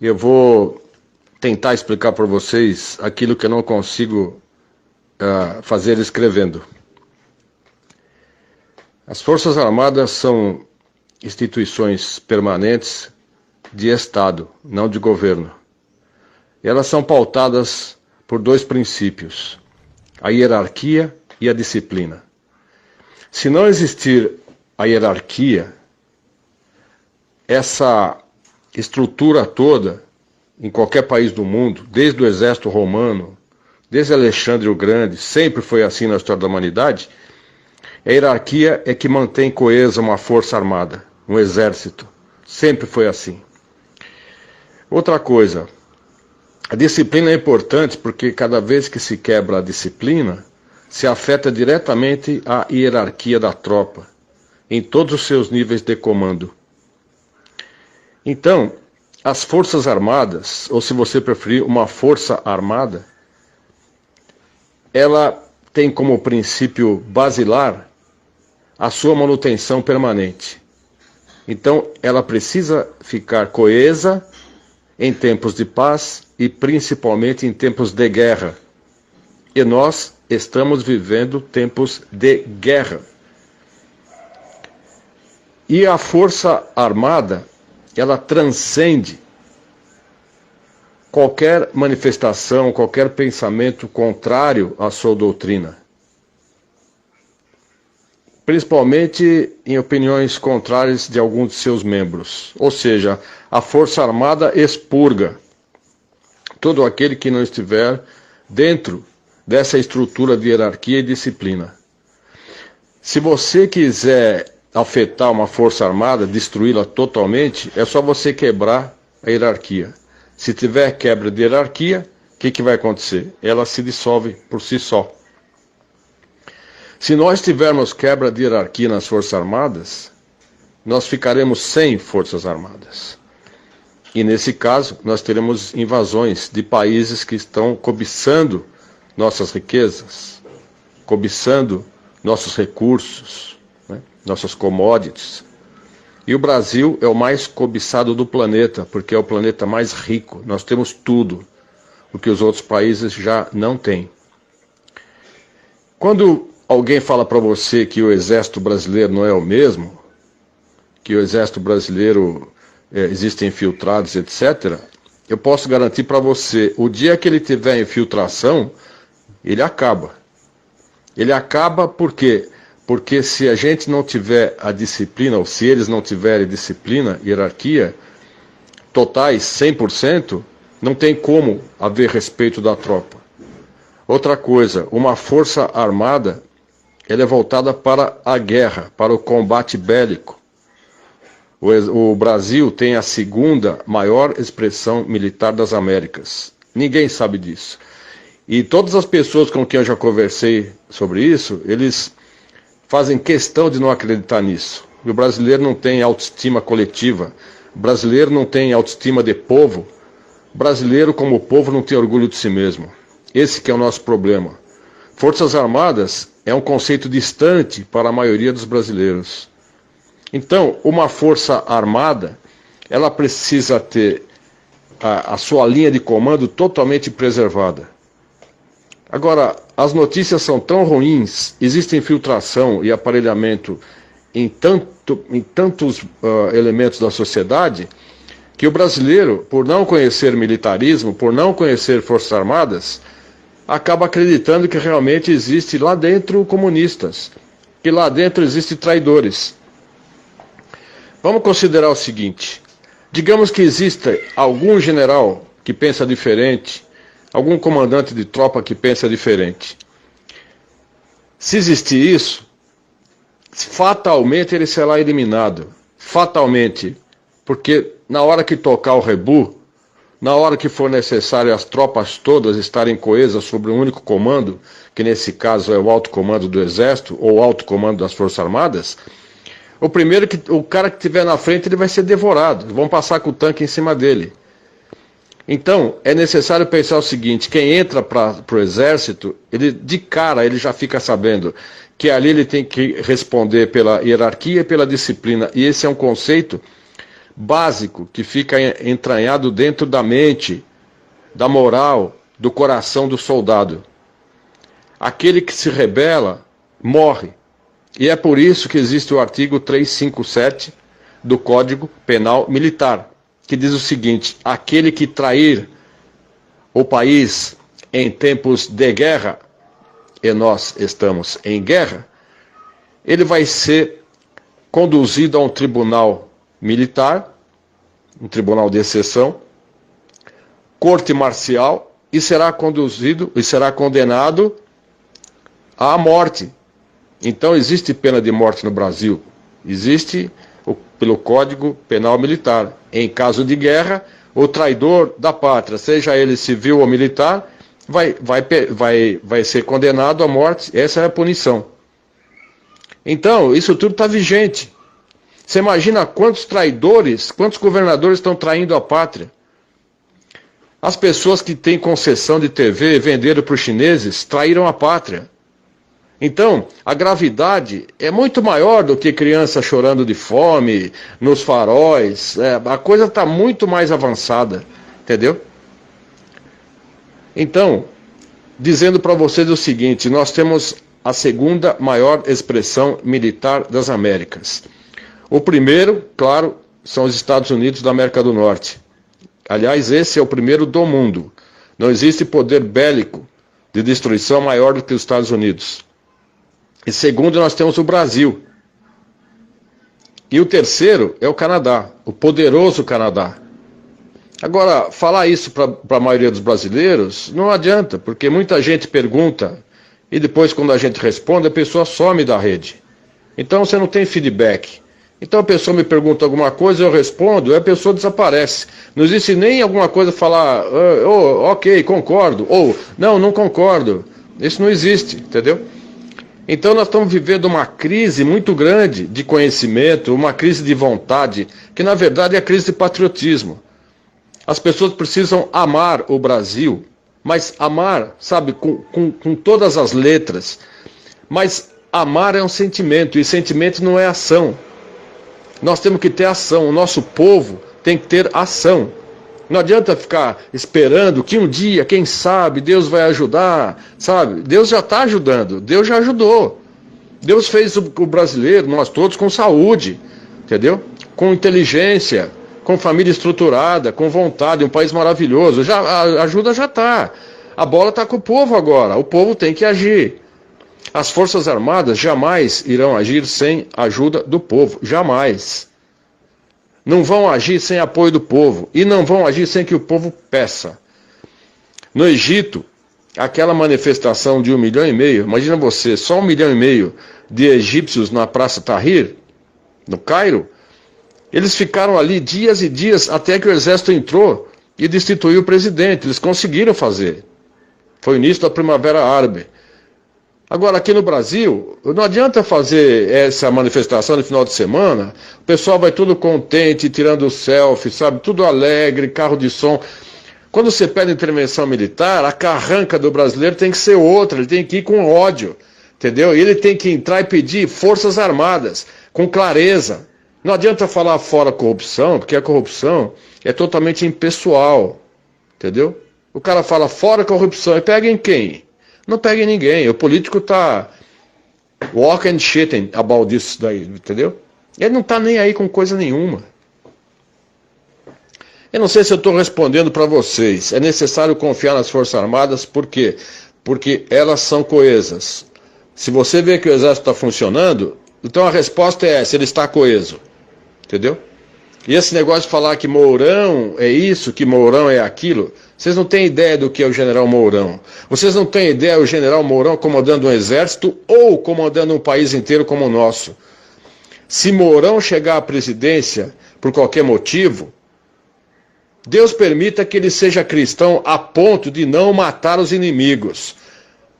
Eu vou tentar explicar para vocês aquilo que eu não consigo fazer escrevendo. As Forças Armadas são instituições permanentes de Estado, não de governo. E elas são pautadas por dois princípios: a hierarquia e a disciplina. Se não existir a hierarquia, essa estrutura toda, em qualquer país do mundo, desde o exército romano, desde Alexandre o Grande, sempre foi assim na história da humanidade. A hierarquia é que mantém coesa uma força armada, um exército. Sempre foi assim. Outra coisa, a disciplina é importante porque cada vez que se quebra a disciplina, se afeta diretamente a hierarquia da tropa, em todos os seus níveis de comando. Então, as Forças Armadas, ou se você preferir, uma força armada, ela tem como princípio basilar a sua manutenção permanente. Então, ela precisa ficar coesa em tempos de paz e principalmente em tempos de guerra. E nós estamos vivendo tempos de guerra. E a Força Armada, ela transcende qualquer manifestação, qualquer pensamento contrário à sua doutrina. Principalmente em opiniões contrárias de alguns de seus membros. Ou seja, a Força Armada expurga todo aquele que não estiver dentro dessa estrutura de hierarquia e disciplina. Se você quiser afetar uma Força Armada, destruí-la totalmente, é só você quebrar a hierarquia. Se tiver quebra de hierarquia, o que vai acontecer? Ela se dissolve por si só. Se nós tivermos quebra de hierarquia nas Forças Armadas, nós ficaremos sem Forças Armadas. E nesse caso, nós teremos invasões de países que estão cobiçando nossas riquezas, cobiçando nossos recursos, né? Nossas commodities. E o Brasil é o mais cobiçado do planeta, porque é o planeta mais rico. Nós temos tudo, o que os outros países já não têm. Quando alguém fala para você que o exército brasileiro não é o mesmo, que o exército brasileiro existem infiltrados, etc., eu posso garantir para você, o dia que ele tiver infiltração, ele acaba. Ele acaba por quê? Porque se a gente não tiver a disciplina, ou se eles não tiverem disciplina, hierarquia, totais, 100%, não tem como haver respeito da tropa. Outra coisa, uma força armada, ela é voltada para a guerra, para o combate bélico. O Brasil tem a segunda maior expressão militar das Américas. Ninguém sabe disso. E todas as pessoas com quem eu já conversei sobre isso, eles fazem questão de não acreditar nisso. O brasileiro não tem autoestima coletiva. O brasileiro não tem autoestima de povo. O brasileiro, como povo, não tem orgulho de si mesmo. Esse que é o nosso problema. Forças Armadas é um conceito distante para a maioria dos brasileiros. Então, uma força armada, ela precisa ter a sua linha de comando totalmente preservada. Agora, as notícias são tão ruins, existe infiltração e aparelhamento em tantos elementos da sociedade, que o brasileiro, por não conhecer militarismo, por não conhecer Forças Armadas, acaba acreditando que realmente existe lá dentro comunistas, que lá dentro existem traidores. Vamos considerar o seguinte: digamos que exista algum general que pensa diferente, algum comandante de tropa que pensa diferente. Se existir isso, fatalmente ele será eliminado. Fatalmente. Porque na hora que tocar o rebu, na hora que for necessário as tropas todas estarem coesas sobre um único comando, que nesse caso é o alto comando do Exército ou o alto comando das Forças Armadas, o cara que estiver na frente, ele vai ser devorado. Vão passar com o tanque em cima dele. Então, é necessário pensar o seguinte: quem entra para o Exército, ele de cara ele já fica sabendo que ali ele tem que responder pela hierarquia e pela disciplina. E esse é um conceito básico que fica entranhado dentro da mente, da moral, do coração do soldado. Aquele que se rebela, morre. E é por isso que existe o artigo 357 do Código Penal Militar, que diz o seguinte: aquele que trair o país em tempos de guerra, e nós estamos em guerra, ele vai ser conduzido a um tribunal militar, um tribunal de exceção, corte marcial, e será condenado à morte. Então existe pena de morte no Brasil. Existe pelo Código Penal Militar. Em caso de guerra, o traidor da pátria, seja ele civil ou militar, vai ser condenado à morte. Essa é a punição. Então, isso tudo está vigente. Você imagina quantos traidores, quantos governadores estão traindo a pátria? As pessoas que têm concessão de TV, venderam para os chineses, traíram a pátria. Então, a gravidade é muito maior do que criança chorando de fome, nos faróis. A coisa está muito mais avançada, entendeu? Então, dizendo para vocês o seguinte: nós temos a segunda maior expressão militar das Américas. O primeiro, claro, são os Estados Unidos da América do Norte. Aliás, esse é o primeiro do mundo. Não existe poder bélico de destruição maior do que os Estados Unidos. E segundo, nós temos o Brasil. E o terceiro é o Canadá, o poderoso Canadá. Agora, falar isso para a maioria dos brasileiros não adianta, porque muita gente pergunta e depois, quando a gente responde, a pessoa some da rede. Então você não tem feedback. Então a pessoa me pergunta alguma coisa, eu respondo, e a pessoa desaparece. Não existe nem alguma coisa falar, ok, concordo, ou não concordo. Isso não existe, entendeu? Então nós estamos vivendo uma crise muito grande de conhecimento, uma crise de vontade, que na verdade é a crise de patriotismo. As pessoas precisam amar o Brasil, mas amar, sabe, com todas as letras. Mas amar é um sentimento, e sentimento não é ação. Nós temos que ter ação, o nosso povo tem que ter ação. Não adianta ficar esperando que um dia, quem sabe, Deus vai ajudar, sabe? Deus já está ajudando, Deus já ajudou. Deus fez o brasileiro, nós todos, com saúde, entendeu? Com inteligência, com família estruturada, com vontade, um país maravilhoso. A ajuda já está. A bola está com o povo agora, o povo tem que agir. As Forças Armadas jamais irão agir sem a ajuda do povo, jamais. Não vão agir sem apoio do povo, e não vão agir sem que o povo peça. No Egito, aquela manifestação de 1,5 milhão, imagina você, só 1,5 milhão de egípcios na Praça Tahrir, no Cairo, eles ficaram ali dias e dias até que o exército entrou e destituiu o presidente. Eles conseguiram fazer. Foi o início da Primavera Árabe. Agora, aqui no Brasil, não adianta fazer essa manifestação no final de semana, o pessoal vai tudo contente, tirando selfie, sabe, tudo alegre, carro de som. Quando você pede intervenção militar, a carranca do brasileiro tem que ser outra, ele tem que ir com ódio, entendeu? E ele tem que entrar e pedir forças armadas, com clareza. Não adianta falar fora corrupção, porque a corrupção é totalmente impessoal, entendeu? O cara fala fora corrupção, e pega em quem? Não pega em ninguém. O político tá walk and shitting about this daí, entendeu? Ele não tá nem aí com coisa nenhuma. Eu não sei se eu estou respondendo para vocês. É necessário confiar nas Forças Armadas, por quê? Porque elas são coesas. Se você vê que o exército está funcionando, então a resposta é essa, ele está coeso. Entendeu? E esse negócio de falar que Mourão é isso, que Mourão é aquilo, vocês não têm ideia do que é o general Mourão. Vocês não têm ideia do general Mourão comandando um exército ou comandando um país inteiro como o nosso. Se Mourão chegar à presidência por qualquer motivo, Deus permita que ele seja cristão a ponto de não matar os inimigos.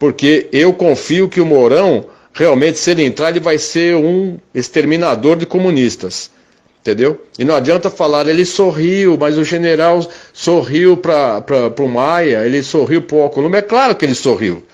Porque eu confio que o Mourão, realmente, se ele entrar, ele vai ser um exterminador de comunistas. Entendeu? E não adianta falar, ele sorriu, mas o general sorriu para o Maia, ele sorriu para o Alcolumbre. É claro que ele sorriu.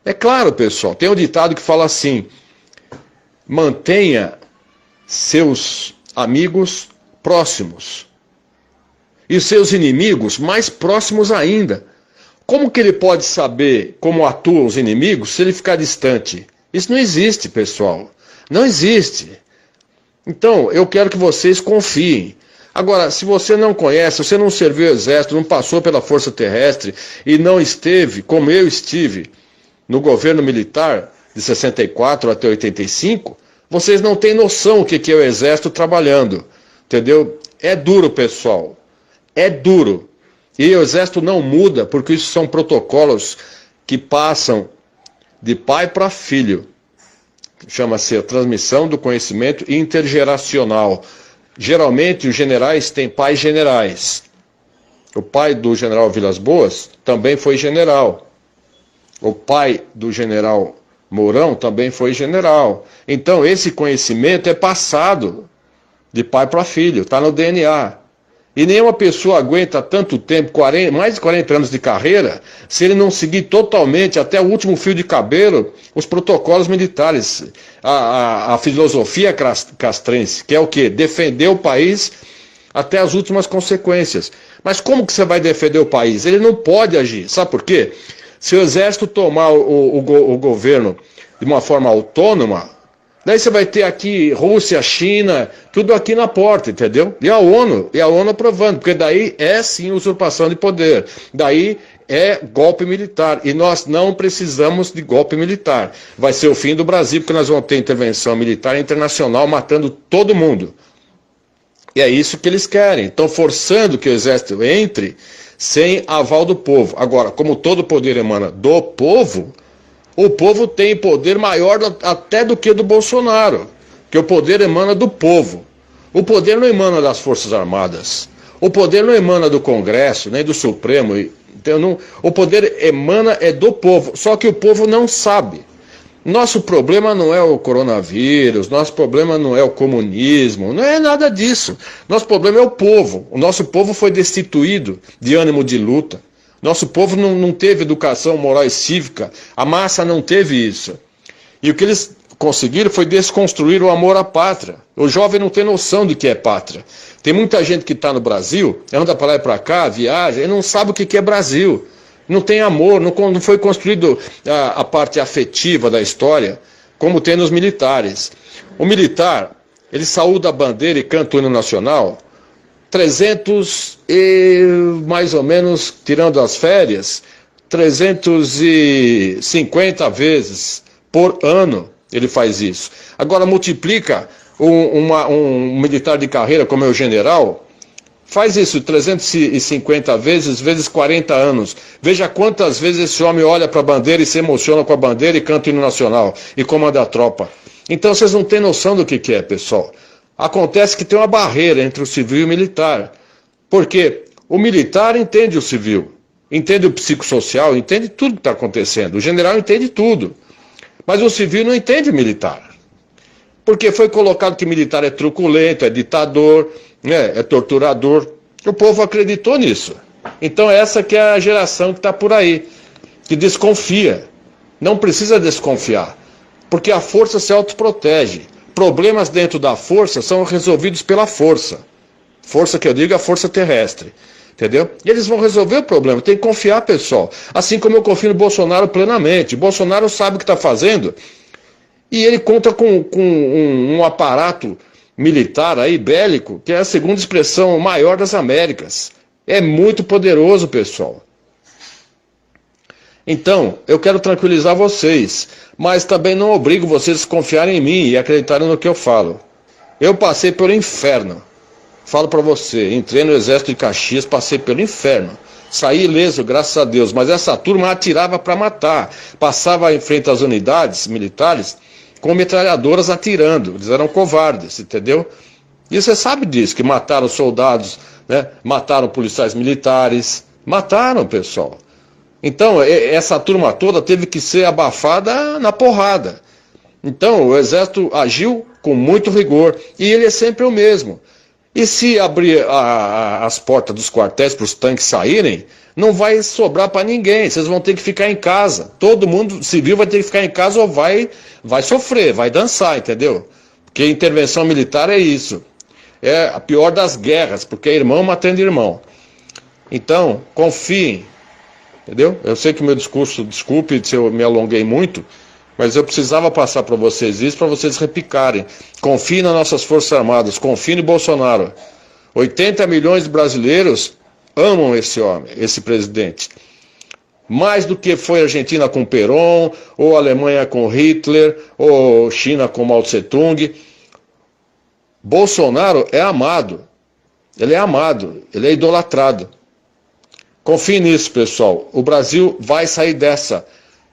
É claro, pessoal. Tem um ditado que fala assim: mantenha seus amigos próximos. E seus inimigos mais próximos ainda. Como que ele pode saber como atuam os inimigos se ele ficar distante? Isso não existe, pessoal. Não existe. Então, eu quero que vocês confiem. Agora, se você não conhece, você não serviu o exército, não passou pela força terrestre e não esteve, como eu estive, no governo militar de 64 até 85, vocês não têm noção o que é o exército trabalhando. Entendeu? É duro, pessoal. É duro. E o exército não muda, porque isso são protocolos que passam de pai para filho. Chama-se a transmissão do conhecimento intergeracional. Geralmente os generais têm pais generais. O pai do general Vilas Boas também foi general. O pai do general Mourão também foi general. Então esse conhecimento é passado de pai para filho, está no DNA. E nenhuma pessoa aguenta tanto tempo, mais de 40 anos de carreira, se ele não seguir totalmente, até o último fio de cabelo, os protocolos militares, a filosofia castrense, que é o quê? Defender o país até as últimas consequências. Mas como que você vai defender o país? Ele não pode agir. Sabe por quê? Se o exército tomar o governo de uma forma autônoma, daí você vai ter aqui Rússia, China, tudo aqui na porta, entendeu? E a ONU aprovando, porque daí é sim usurpação de poder, daí é golpe militar, e nós não precisamos de golpe militar. Vai ser o fim do Brasil, porque nós vamos ter intervenção militar internacional matando todo mundo. E é isso que eles querem, estão forçando que o exército entre sem aval do povo. Agora, como todo poder emana do povo, o povo tem poder maior até do que do Bolsonaro, que o poder emana do povo. O poder não emana das Forças Armadas. O poder não emana do Congresso, nem do Supremo. Então, não, o poder emana do povo, só que o povo não sabe. Nosso problema não é o coronavírus, nosso problema não é o comunismo, não é nada disso. Nosso problema é o povo. O nosso povo foi destituído de ânimo de luta. Nosso povo não teve educação moral e cívica, a massa não teve isso. E o que eles conseguiram foi desconstruir o amor à pátria. O jovem não tem noção de que é pátria. Tem muita gente que está no Brasil, anda para lá e para cá, viaja, e não sabe o que é Brasil. Não tem amor, não foi construído a parte afetiva da história, como tem nos militares. O militar, ele saúda a bandeira e canta o hino nacional 300 e mais ou menos, tirando as férias, 350 vezes por ano ele faz isso. Agora multiplica um militar de carreira como é o general, faz isso 350 vezes 40 anos. Veja quantas vezes esse homem olha para a bandeira e se emociona com a bandeira e canta o hino nacional e comanda a tropa. Então vocês não têm noção do que é, pessoal. Acontece que tem uma barreira entre o civil e o militar, porque o militar entende o civil, entende o psicossocial, entende tudo que está acontecendo, o general entende tudo, mas o civil não entende o militar, porque foi colocado que militar é truculento, é ditador, né, é torturador, o povo acreditou nisso. Então essa que é a geração que está por aí, que desconfia, não precisa desconfiar, porque a força se autoprotege. Problemas dentro da força são resolvidos pela força. Força que eu digo é a força terrestre. Entendeu? E eles vão resolver o problema. Tem que confiar, pessoal. Assim como eu confio no Bolsonaro plenamente. Bolsonaro sabe o que está fazendo. E ele conta com um aparato militar aí, bélico, que é a segunda expressão maior das Américas. É muito poderoso, pessoal. Então, eu quero tranquilizar vocês, mas também não obrigo vocês a confiarem em mim e acreditarem no que eu falo. Eu passei pelo inferno. Falo para você, entrei no exército de Caxias, passei pelo inferno. Saí ileso, graças a Deus, mas essa turma atirava para matar. Passava em frente às unidades militares com metralhadoras atirando. Eles eram covardes, entendeu? E você sabe disso, que mataram soldados, né? Mataram policiais militares, mataram, pessoal. Então, essa turma toda teve que ser abafada na porrada. Então, o exército agiu com muito rigor, e ele é sempre o mesmo. E se abrir as portas dos quartéis para os tanques saírem, não vai sobrar para ninguém, vocês vão ter que ficar em casa. Todo mundo civil vai ter que ficar em casa ou vai sofrer, vai dançar, entendeu? Porque intervenção militar é isso. é a pior das guerras, porque é irmão matando irmão. Então, confiem, entendeu? Eu sei que meu discurso, desculpe se eu me alonguei muito, mas eu precisava passar para vocês isso, para vocês repicarem. Confiem nas nossas Forças Armadas, confiem no Bolsonaro. 80 milhões de brasileiros amam esse homem, esse presidente. Mais do que foi a Argentina com Perón, ou a Alemanha com Hitler, ou China com Mao Tse-tung. Bolsonaro é amado. Ele é amado, ele é idolatrado. Confie nisso, pessoal. O Brasil vai sair dessa.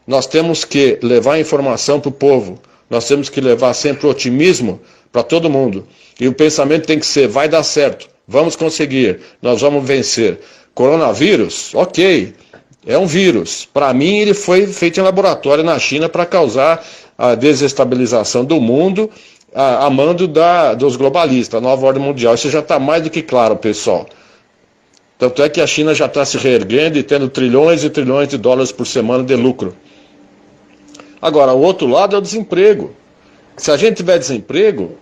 Nós temos que levar informação para o povo. Nós temos que levar sempre otimismo para todo mundo. E o pensamento tem que ser, vai dar certo. Vamos conseguir, nós vamos vencer. Coronavírus, ok, é um vírus. Para mim, ele foi feito em laboratório na China para causar a desestabilização do mundo, a mando dos globalistas, a nova ordem mundial. Isso já está mais do que claro, pessoal. Tanto é que a China já está se reerguendo e tendo trilhões e trilhões de dólares por semana de lucro. Agora, o outro lado é o desemprego. Se a gente tiver desemprego,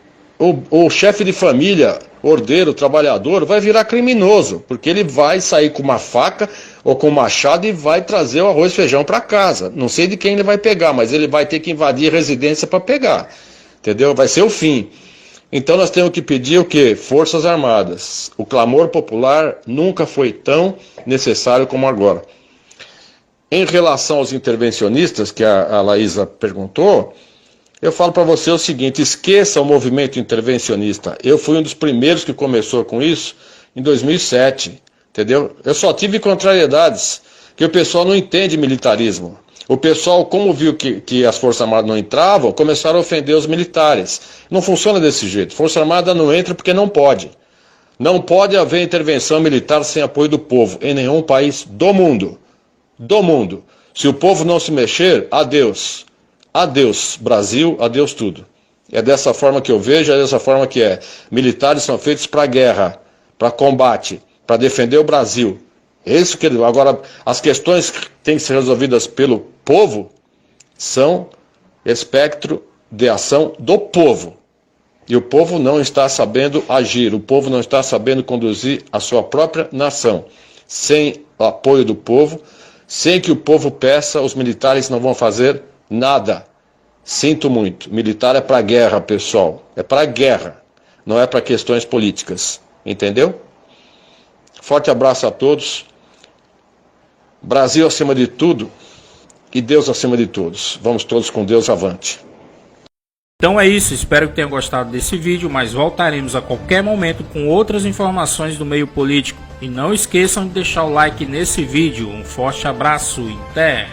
o chefe de família, ordeiro, trabalhador, vai virar criminoso, porque ele vai sair com uma faca ou com um machado e vai trazer o arroz e feijão para casa. Não sei de quem ele vai pegar, mas ele vai ter que invadir a residência para pegar. Entendeu? Vai ser o fim. Então nós temos que pedir o quê? Forças Armadas. O clamor popular nunca foi tão necessário como agora. Em relação aos intervencionistas, que a Laísa perguntou, eu falo para você o seguinte, esqueça o movimento intervencionista. Eu fui um dos primeiros que começou com isso em 2007, entendeu? Eu só tive contrariedades, que o pessoal não entende militarismo. O pessoal, como viu que as Forças Armadas não entravam, começaram a ofender os militares. Não funciona desse jeito. Força Armada não entra porque não pode. Não pode haver intervenção militar sem apoio do povo, em nenhum país do mundo. Do mundo. Se o povo não se mexer, adeus. Adeus, Brasil, adeus tudo. É dessa forma que eu vejo, é dessa forma que é. Militares são feitos para guerra, para combate, para defender o Brasil. Isso que agora, as questões que têm que ser resolvidas pelo povo são espectro de ação do povo. E o povo não está sabendo agir, o povo não está sabendo conduzir a sua própria nação. Sem o apoio do povo, sem que o povo peça, os militares não vão fazer nada. Sinto muito. Militar é para guerra, pessoal. É para guerra. Não é para questões políticas. Entendeu? Forte abraço a todos. Brasil acima de tudo e Deus acima de todos. Vamos todos com Deus avante. Então é isso, espero que tenham gostado desse vídeo, mas voltaremos a qualquer momento com outras informações do meio político. E não esqueçam de deixar o like nesse vídeo. Um forte abraço e até!